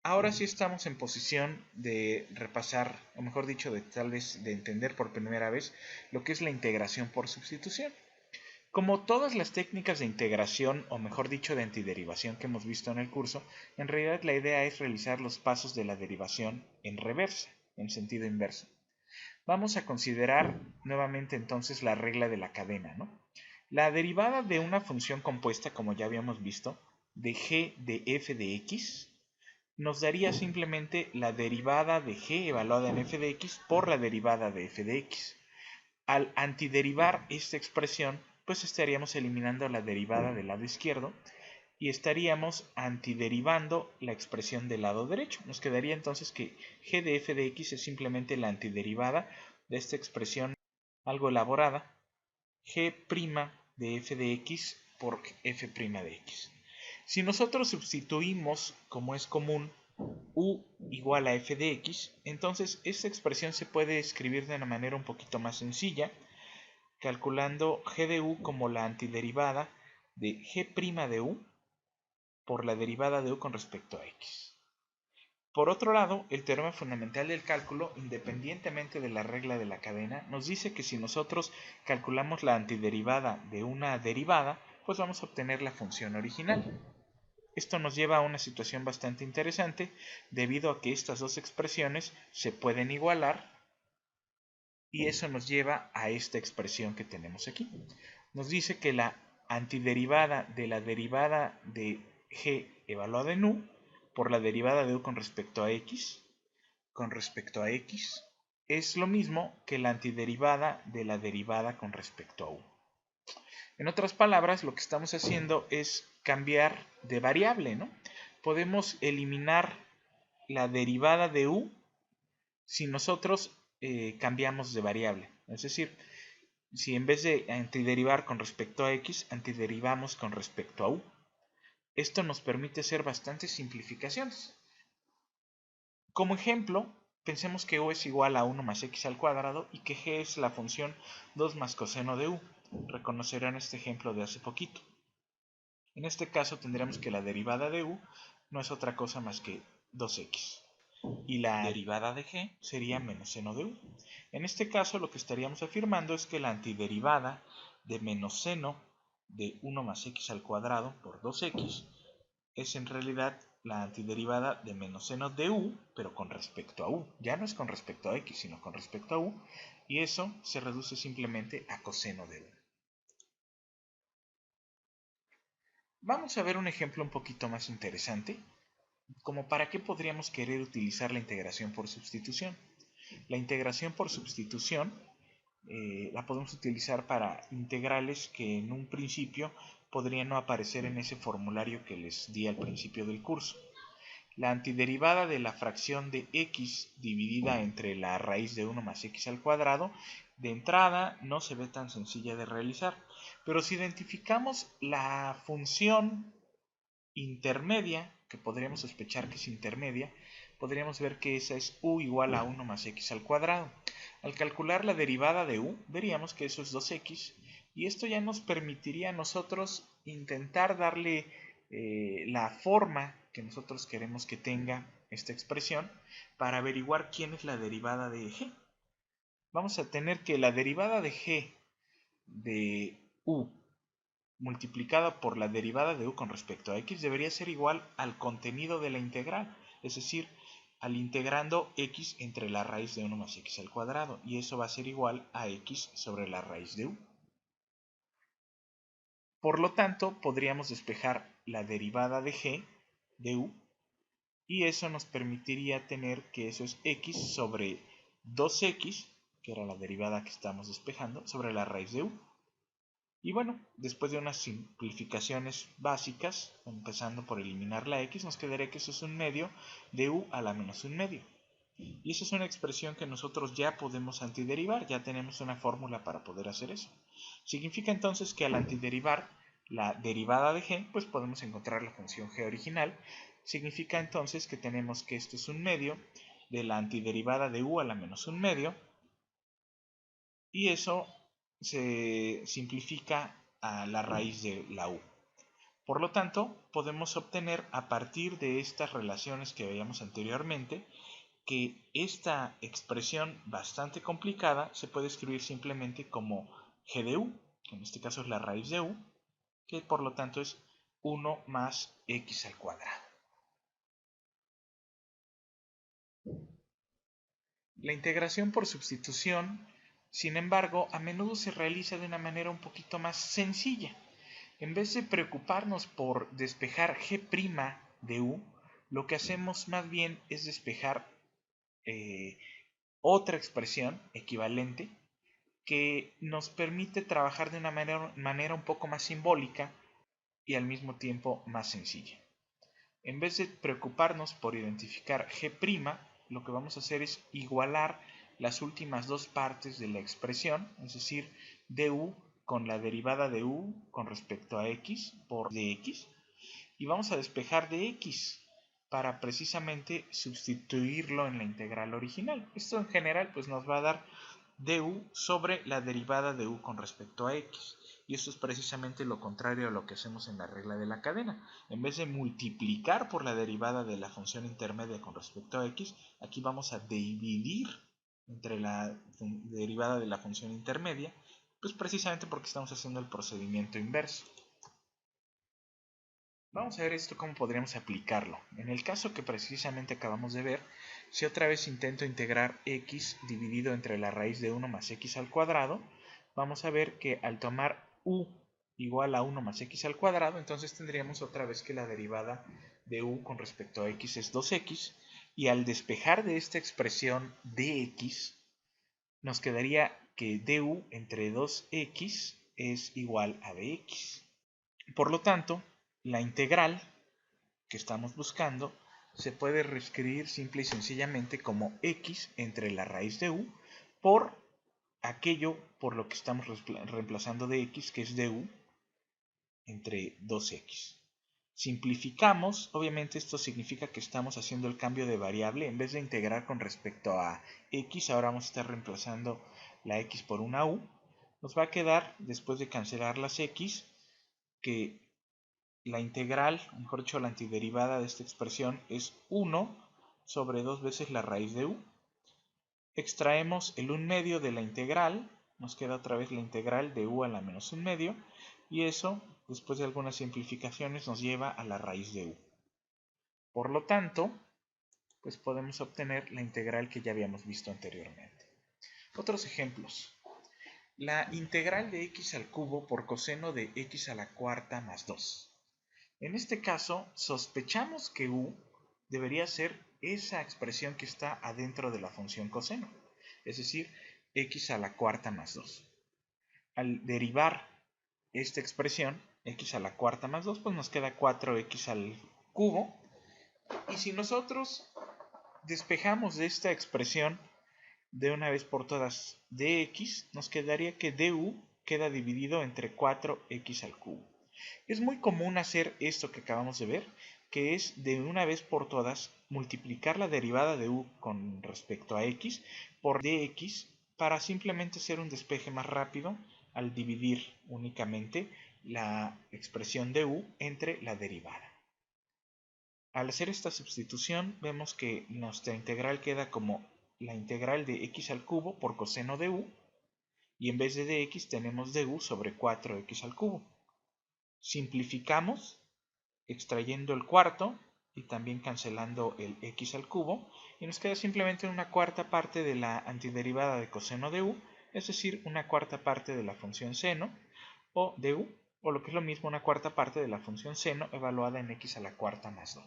ahora sí estamos en posición de repasar, o mejor dicho, de tal vez de entender por primera vez lo que es la integración por sustitución. Como todas las técnicas de integración, o mejor dicho, de antiderivación que hemos visto en el curso, en realidad la idea es realizar los pasos de la derivación en reversa, en sentido inverso. Vamos a considerar nuevamente entonces la regla de la cadena, ¿no? La derivada de una función compuesta, como ya habíamos visto, de g de f de x, nos daría simplemente la derivada de g evaluada en f de x por la derivada de f de x. Al antiderivar esta expresión, pues estaríamos eliminando la derivada del lado izquierdo y estaríamos antiderivando la expresión del lado derecho. Nos quedaría entonces que g de f de x es simplemente la antiderivada de esta expresión algo elaborada, g' de f de x por f' de x. Si nosotros sustituimos, como es común, u igual a f de x, entonces esta expresión se puede escribir de una manera un poquito más sencilla, calculando g de u como la antiderivada de g' de u por la derivada de u con respecto a x. Por otro lado, el teorema fundamental del cálculo, independientemente de la regla de la cadena, nos dice que si nosotros calculamos la antiderivada de una derivada, pues vamos a obtener la función original. Esto nos lleva a una situación bastante interesante, debido a que estas dos expresiones se pueden igualar, y eso nos lleva a esta expresión que tenemos aquí. Nos dice que la antiderivada de la derivada de g evaluada en u por la derivada de u con respecto a x es lo mismo que la antiderivada de la derivada con respecto a u. En otras palabras, lo que estamos haciendo es cambiar de variable, ¿no? Podemos eliminar la derivada de u si nosotros cambiamos de variable. Es decir, si en vez de antiderivar con respecto a x, antiderivamos con respecto a u. Esto nos permite hacer bastantes simplificaciones. Como ejemplo, pensemos que u es igual a 1 más x al cuadrado y que g es la función 2 más coseno de u. Reconocerán este ejemplo de hace poquito. En este caso tendremos que la derivada de u no es otra cosa más que 2x. Y la derivada de g sería menos seno de u. En este caso lo que estaríamos afirmando es que la antiderivada de menos seno de 1 más x al cuadrado por 2x es en realidad la antiderivada de menos seno de u, pero con respecto a u. Ya no es con respecto a x, sino con respecto a u, y eso se reduce simplemente a coseno de u. Vamos a ver un ejemplo un poquito más interesante, como para qué podríamos querer utilizar la integración por sustitución. La integración por sustitución la podemos utilizar para integrales que en un principio podrían no aparecer en ese formulario que les di al principio del curso. La antiderivada de la fracción de x dividida entre la raíz de 1 más x al cuadrado, de entrada no se ve tan sencilla de realizar, pero si identificamos la función intermedia, que podríamos sospechar que es intermedia, podríamos ver que esa es u igual a 1 más x al cuadrado. Al calcular la derivada de u, veríamos que eso es 2x, y esto ya nos permitiría a nosotros intentar darle la forma que nosotros queremos que tenga esta expresión para averiguar quién es la derivada de g. Vamos a tener que la derivada de g de u multiplicada por la derivada de u con respecto a x debería ser igual al contenido de la integral, es decir, al integrando x entre la raíz de 1 más x al cuadrado, y eso va a ser igual a x sobre la raíz de u. Por lo tanto, podríamos despejar la derivada de g de u, y eso nos permitiría tener que eso es x sobre 2x, que era la derivada que estamos despejando, sobre la raíz de u. Y bueno, después de unas simplificaciones básicas, empezando por eliminar la x, nos quedaría que eso es un medio de u a la menos un medio. Y esa es una expresión que nosotros ya podemos antiderivar, ya tenemos una fórmula para poder hacer eso. Significa entonces que al antiderivar la derivada de g, pues podemos encontrar la función g original. Significa entonces que tenemos que esto es un medio de la antiderivada de u a la menos un medio, y eso se simplifica a la raíz de la u. Por lo tanto, podemos obtener a partir de estas relaciones que veíamos anteriormente que esta expresión bastante complicada se puede escribir simplemente como g de u, que en este caso es la raíz de u, que por lo tanto es 1 más x al cuadrado. La integración por sustitución, sin embargo, a menudo se realiza de una manera un poquito más sencilla. En vez de preocuparnos por despejar g' de u, lo que hacemos más bien es despejar otra expresión equivalente que nos permite trabajar de una manera un poco más simbólica y al mismo tiempo más sencilla. En vez de preocuparnos por identificar g', lo que vamos a hacer es igualar las últimas dos partes de la expresión, es decir, du con la derivada de u con respecto a x por dx, y vamos a despejar de x para precisamente sustituirlo en la integral original. Esto en general pues nos va a dar du sobre la derivada de u con respecto a x. Y esto es precisamente lo contrario a lo que hacemos en la regla de la cadena. En vez de multiplicar por la derivada de la función intermedia con respecto a x, aquí vamos a dividir entre la derivada de la función intermedia, pues precisamente porque estamos haciendo el procedimiento inverso. Vamos a ver esto cómo podríamos aplicarlo. En el caso que precisamente acabamos de ver, si otra vez intento integrar x dividido entre la raíz de 1 más x al cuadrado, vamos a ver que al tomar u igual a 1 más x al cuadrado, entonces tendríamos otra vez que la derivada de u con respecto a x es 2x, y al despejar de esta expresión dx, nos quedaría que du entre 2x es igual a dx. Por lo tanto, la integral que estamos buscando se puede reescribir simple y sencillamente como x entre la raíz de u por aquello por lo que estamos reemplazando de x, que es du entre 2x. Simplificamos, obviamente esto significa que estamos haciendo el cambio de variable. En vez de integrar con respecto a x, ahora vamos a estar reemplazando la x por una u. Nos va a quedar, después de cancelar las x, que la integral, mejor dicho, la antiderivada de esta expresión es 1 sobre 2 veces la raíz de u. Extraemos el 1/2 de la integral, nos queda otra vez la integral de u a la menos 1/2, y eso, después de algunas simplificaciones, nos lleva a la raíz de u. Por lo tanto, pues podemos obtener la integral que ya habíamos visto anteriormente. Otros ejemplos. La integral de x al cubo por coseno de x a la cuarta más 2. En este caso, sospechamos que u debería ser esa expresión que está adentro de la función coseno, es decir, x a la cuarta más 2. Al derivar esta expresión, x a la cuarta más 2, pues nos queda 4x al cubo. Y si nosotros despejamos de esta expresión de una vez por todas dx, nos quedaría que du queda dividido entre 4x al cubo. Es muy común hacer esto que acabamos de ver, que es de una vez por todas multiplicar la derivada de u con respecto a x por dx para simplemente hacer un despeje más rápido al dividir únicamente la expresión de u entre la derivada. Al hacer esta sustitución vemos que nuestra integral queda como la integral de x al cubo por coseno de u, y en vez de dx tenemos du sobre 4x al cubo. Simplificamos extrayendo el cuarto y también cancelando el x al cubo, y nos queda simplemente una cuarta parte de la antiderivada de coseno de u, es decir, una cuarta parte de la función seno o de u, o lo que es lo mismo, una cuarta parte de la función seno evaluada en x a la cuarta más 2.